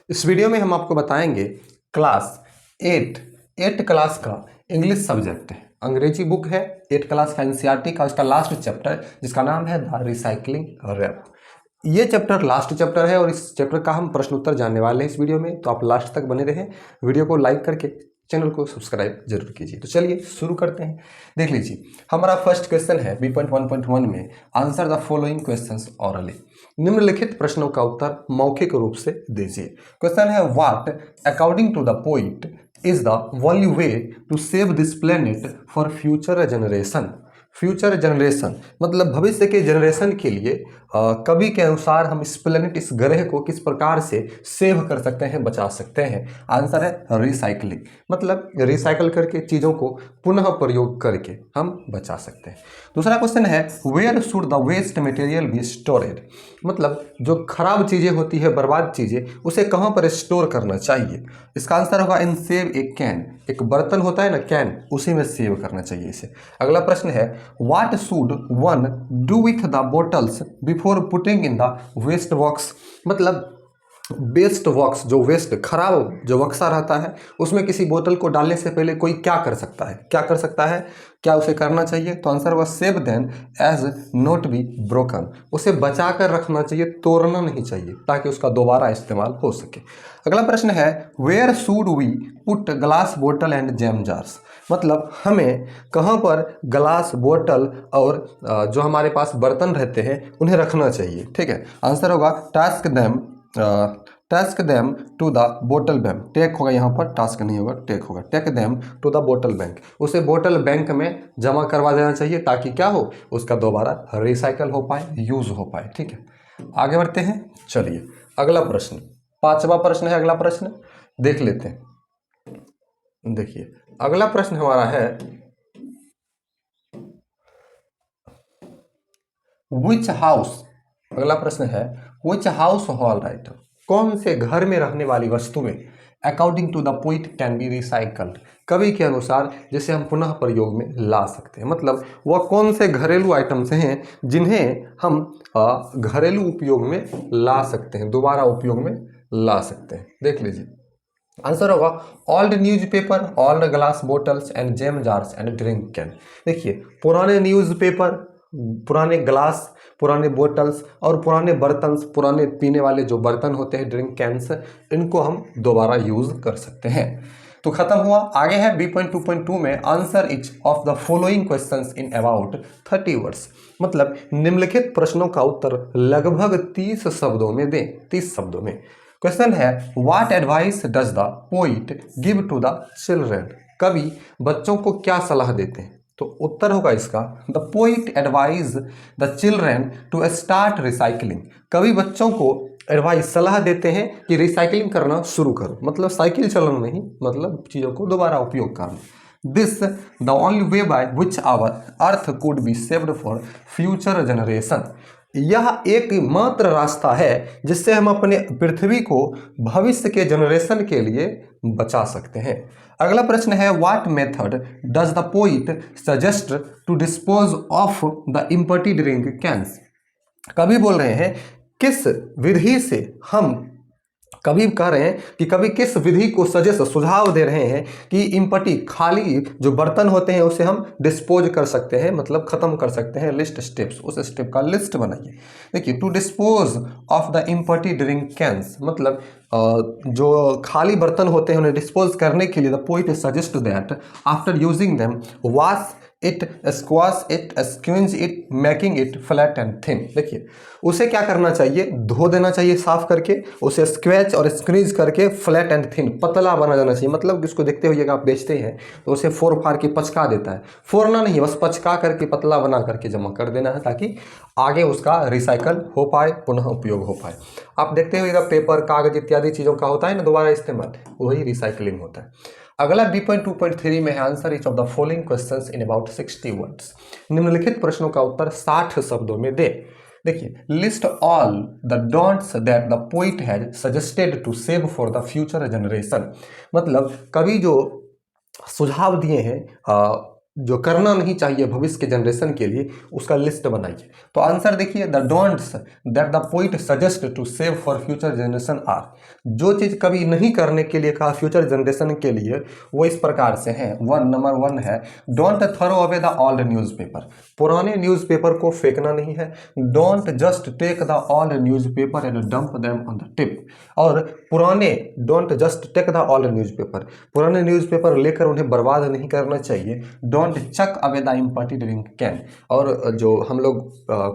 इस वीडियो में हम आपको बताएंगे क्लास 8 क्लास का इंग्लिश सब्जेक्ट है, अंग्रेजी बुक है 8 क्लास का एनसीईआरटी का उसका लास्ट चैप्टर जिसका नाम है द रिसाइकलिंग रैप। ये चैप्टर लास्ट चैप्टर है और इस चैप्टर का हम प्रश्न उत्तर जानने वाले हैं इस वीडियो में, तो आप लास्ट तक बने रहें। वीडियो को लाइक करके चैनल को सब्सक्राइब जरूर कीजिए। तो चलिए शुरू करते हैं। देख लीजिए, हमारा फर्स्ट क्वेश्चन है B.1.1 में answer the following questions hourly. निम्नलिखित प्रश्नों का उत्तर मौखिक रूप से दीजिए। क्वेश्चन है what according to the poet is the only way to save this planet for future generation. Future generation मतलब भविष्य के जनरेशन के लिए कवि के अनुसार हम इस प्लेनेट, इस ग्रह को किस प्रकार से सेव कर सकते हैं, बचा सकते हैं। आंसर है रिसाइकलिंग, मतलब रिसाइकल करके चीज़ों को पुनः प्रयोग करके हम बचा सकते हैं। दूसरा क्वेश्चन है where should the waste material be stored, मतलब जो खराब चीज़ें होती है, बर्बाद चीज़ें, उसे कहाँ पर स्टोर करना चाहिए। इसका आंसर होगा इन सेव ए कैन, एक बर्तन होता है ना कैन, उसी में सेव करना चाहिए इसे। अगला प्रश्न है what should one do with the bottles before putting in the waste box, मतलब वेस्ट बॉक्स, जो वेस्ट खराब जो बक्सा रहता है उसमें किसी बोतल को डालने से पहले कोई क्या कर सकता है, क्या कर सकता है, क्या उसे करना चाहिए। तो आंसर हुआ save then as not be broken, उसे बचा कर रखना चाहिए, तोड़ना नहीं चाहिए ताकि उसका दोबारा इस्तेमाल हो सके। अगला प्रश्न है where should we put glass बोतल एंड जैम जार्स, मतलब हमें कहाँ पर ग्लास बोतल और जो हमारे पास बर्तन रहते हैं उन्हें रखना चाहिए। ठीक है, आंसर होगा task them to the bottle bank. Take होगा यहाँ पर, टास्क नहीं होगा, टेक होगा। Take them to the bottle bank, उसे बोतल बैंक में जमा करवा देना चाहिए ताकि क्या हो, उसका दोबारा रिसाइकल हो पाए, यूज हो पाए। ठीक है, आगे बढ़ते हैं। चलिए अगला प्रश्न, 5वां प्रश्न है। अगला प्रश्न देख लेते हैं। देखिए अगला प्रश्न हमारा है विच हाउस, अगला प्रश्न है विच हाउस होल्ड आइटम, कौन से घर में रहने वाली वस्तुएं according to the poet can be recycled, कवि के अनुसार जिसे हम पुनः प्रयोग में ला सकते हैं। मतलब वह कौन से घरेलू आइटम्स हैं जिन्हें हम घरेलू उपयोग में ला सकते हैं, दोबारा उपयोग में ला सकते हैं। देख लीजिए, आंसर होगा old newspaper, old glass bottles and jam jars and drink can. देखिए पुराने न्यूज़पेपर, पुराने ग्लास, पुराने बोटल्स और पुराने बर्तन, पुराने पीने वाले जो बर्तन होते हैं, ड्रिंक कैंस, इनको हम दोबारा यूज कर सकते हैं। तो खत्म हुआ। आगे है B.2.2 में answer each of the following questions in about 30 words, मतलब निम्नलिखित प्रश्नों का उत्तर लगभग 30 शब्दों में दें, 30 शब्दों में। क्वेश्चन है what advice does the poet give to the children, कवि बच्चों को क्या सलाह देते हैं। तो उत्तर होगा इसका the poet advise the children to start recycling, कवि बच्चों को एडवाइस, सलाह देते हैं कि रिसाइकलिंग करना शुरू करो, मतलब साइकिल चलाना नहीं, मतलब चीज़ों को दोबारा उपयोग करना। This the only way by which our earth could be saved for future generation, यह एकमात्र रास्ता है जिससे हम अपने पृथ्वी को भविष्य के जनरेशन के लिए बचा सकते हैं। अगला प्रश्न है what method does the poet suggest to dispose of the empty drink cans, कवि बोल रहे हैं किस विधि से हम, कभी कह रहे हैं कि कभी किस विधि को सजेस्ट, सुझाव दे रहे हैं कि इम्पटी, खाली जो बर्तन होते हैं उसे हम डिस्पोज कर सकते हैं, मतलब खत्म कर सकते हैं। लिस्ट स्टेप्स, उस स्टेप का लिस्ट बनाइए। देखिए to dispose of the empty drink cans, मतलब जो खाली बर्तन होते हैं उन्हें डिस्पोज करने के लिए the poet suggest that after using them wash it, squash it, squeeze it, making it flat and thin. देखिए उसे क्या करना चाहिए, धो देना चाहिए साफ करके, उसे स्क्वैच और स्क्वीज करके फ्लैट एंड थिन, पतला बना जाना चाहिए। मतलब इसको देखते हुए आप बेचते हैं तो उसे फोड़ फाड़ के पचका देता है, फोड़ना नहीं, बस पचका करके पतला बना करके जमा कर देना है ताकि आगे उसका रिसाइकल हो पाए, पुनः उपयोग हो पाए। आप देखते हुए पेपर, कागज इत्यादि चीज़ों का होता है ना दोबारा इस्तेमाल, वही रिसाइकलिंग होता है। अगला B.2.3 में है answer each of the following questions in about 60 words, निम्नलिखित प्रश्नों का उत्तर 60 शब्दों में दे। देखिए list all the don'ts that the poet has suggested to save for the future generation, मतलब कवि जो सुझाव दिए हैं जो करना नहीं चाहिए भविष्य के जनरेशन के लिए, उसका लिस्ट बनाइए। तो आंसर देखिए, the don'ts that the poet suggest to save for future generation are, जो चीज़ कभी नहीं करने के लिए कहा फ्यूचर जनरेशन के लिए, वो इस प्रकार से हैं। नंबर 1 है, don't throw away the old newspaper, पुराने न्यूज़पेपर को फेंकना नहीं है। Don't just take the old newspaper and dump them on the tip, और पुराने, don't just take the old newspaper, पुराने न्यूज़पेपर लेकर उन्हें बर्बाद नहीं करना चाहिए। Don't chuck away the empty drink can, और जो हम लोग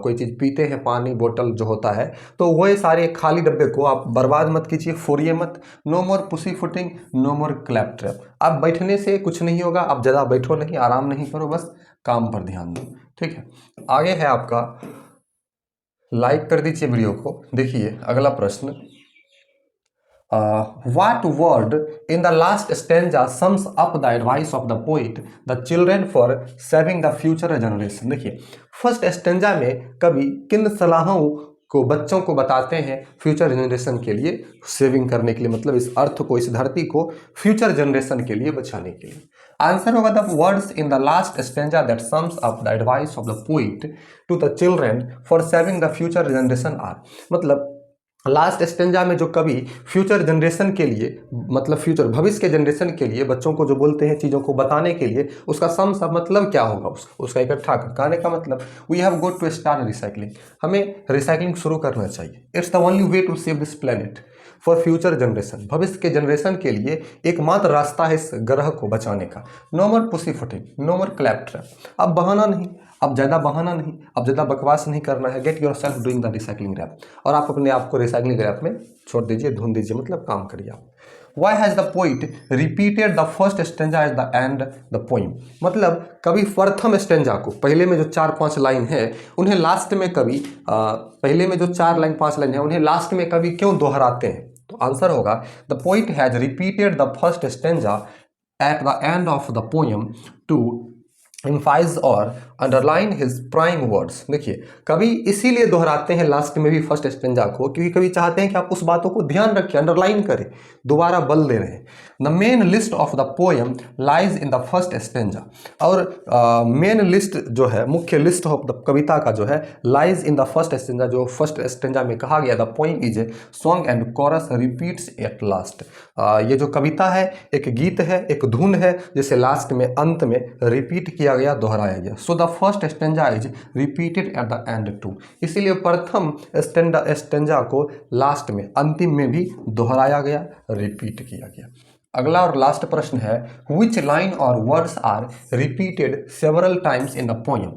कोई चीज़ पीते हैं, पानी बोतल जो होता है, तो वह सारे खाली डब्बे को आप बर्बाद मत कीजिए, फोड़िए मत। नो मोर पुसी फुटिंग, नो मोर क्लैप ट्रैप, आप बैठने से कुछ नहीं होगा, आप ज़्यादा बैठो नहीं, आराम नहीं करो, बस काम पर ध्यान दो। ठीक है, आगे है आपका, लाइक कर दीजिए वीडियो को। देखिए अगला प्रश्न, what word in the last stanza sums up the advice of the poet the children for saving the future generation। देखिए फर्स्ट स्टेंजा में कवि किन सलाहों को बच्चों को बताते हैं फ्यूचर जनरेशन के लिए सेविंग करने के लिए, मतलब इस अर्थ को, इस धरती को फ्यूचर जनरेशन के लिए बचाने के लिए। आंसर होगा the words in the last stanza that sums up the advice of the poet to the children for saving the future generation are, मतलब लास्ट स्टेंजा में जो कवि फ्यूचर जनरेशन के लिए, मतलब फ्यूचर भविष्य के जनरेशन के लिए बच्चों को जो बोलते हैं चीज़ों को बताने के लिए, उसका सम सब मतलब क्या होगा, उसका इकट्ठा कहने का मतलब, we have got to start recycling, हमें रिसाइकलिंग शुरू करना चाहिए। It's the only way to save this planet for future generation, भविष्य के जनरेशन के लिए एकमात्र रास्ता है इस ग्रह को बचाने का। नो मोर पुसी फुटिंग, नो मोर क्लैप ट्रैप, अब बहाना नहीं, अब ज़्यादा बहाना नहीं, अब ज़्यादा बकवास नहीं करना है। Get yourself doing the recycling rap, और आप अपने आप को रिसाइकलिंग रैप में छोड़ दीजिए, धुन दीजिए, मतलब काम करिए आप। Why has the poet repeated the first stanza at the end the poem, मतलब कभी प्रथम स्टेंजा को, पहले में जो 4-5 लाइन है उन्हें लास्ट में कभी पहले में जो 4 लाइन 5 लाइन है उन्हें लास्ट में कभी क्यों दोहराते हैं? तो आंसर होगा the poet has repeated the first stanza at the end of the poem to emphasise और अंडरलाइन हिज प्राइम वर्ड्स। देखिए कभी इसीलिए दोहराते हैं लास्ट में भी फर्स्ट स्टेंजा को, क्योंकि कभी चाहते हैं कि आप उस बातों को ध्यान रखें, अंडरलाइन करें, दोबारा बल दे रहे हैं। The main list of the poem lies in the first stanza, और मेन लिस्ट जो है, मुख्य लिस्ट ऑफ द कविता का जो है, lies in the first stanza, जो फर्स्ट स्टेंजा में कहा गया, the poem is a song and chorus repeats at last. ये जो कविता है एक गीत है, एक धुन है, जिसे लास्ट में, अंत में रिपीट किया गया, दोहराया गया। So the first stanza is repeated at the end too, इसीलिए प्रथम स्टेंजा को लास्ट में, अंतिम में भी दोहराया गया, रिपीट किया गया। अगला और लास्ट प्रश्न है, विच लाइन और words are repeated several times in the poem,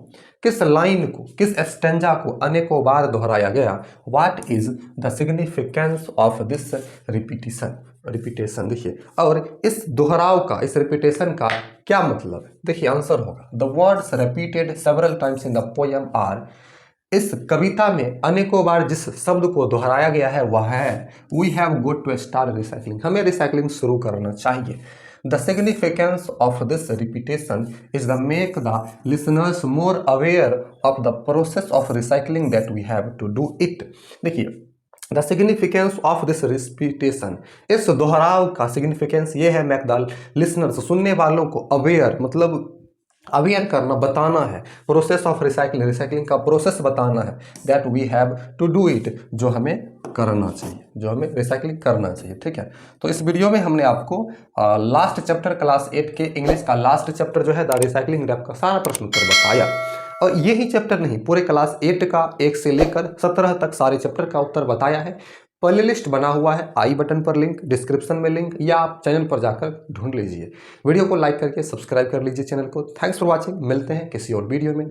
किस लाइन को, किस स्टेंजा को अनेकों बार दोहराया गया। What is the significance of this repetition, देखिए, और इस दोहराव का, इस रिपीटेशन का क्या मतलब है? देखिए आंसर होगा the words repeated several times in the poem are, इस कविता में अनेकों बार जिस शब्द को दोहराया गया है वह है we have got to start recycling, हमें रिसाइकलिंग शुरू करना चाहिए। The significance of this repetition is the make the listeners more aware of the process of recycling that we have to do it. देखिए the significance of this repetition, इस दोहराव का significance ये है, मेक द लिसनर्स, सुनने वालों को, aware मतलब अवेयर करना, बताना है, प्रोसेस ऑफ रिसाइकलिंग का प्रोसेस बताना है, that we have to do it, जो हमें करना चाहिए, जो हमें रिसाइकलिंग करना चाहिए। ठीक है, तो इस वीडियो में हमने आपको लास्ट चैप्टर क्लास 8 के इंग्लिश का लास्ट चैप्टर जो है द रिसाइकलिंग रैप का सारा प्रश्न उत्तर बताया, और यही चैप्टर नहीं, पूरे क्लास 8 का 1 से लेकर 17 तक सारे चैप्टर का उत्तर बताया है। प्ले लिस्ट बना हुआ है, आई बटन पर लिंक, डिस्क्रिप्शन में लिंक, या आप चैनल पर जाकर ढूंढ लीजिए। वीडियो को लाइक करके सब्सक्राइब कर लीजिए चैनल को। थैंक्स फॉर वॉचिंग, मिलते हैं किसी और वीडियो में।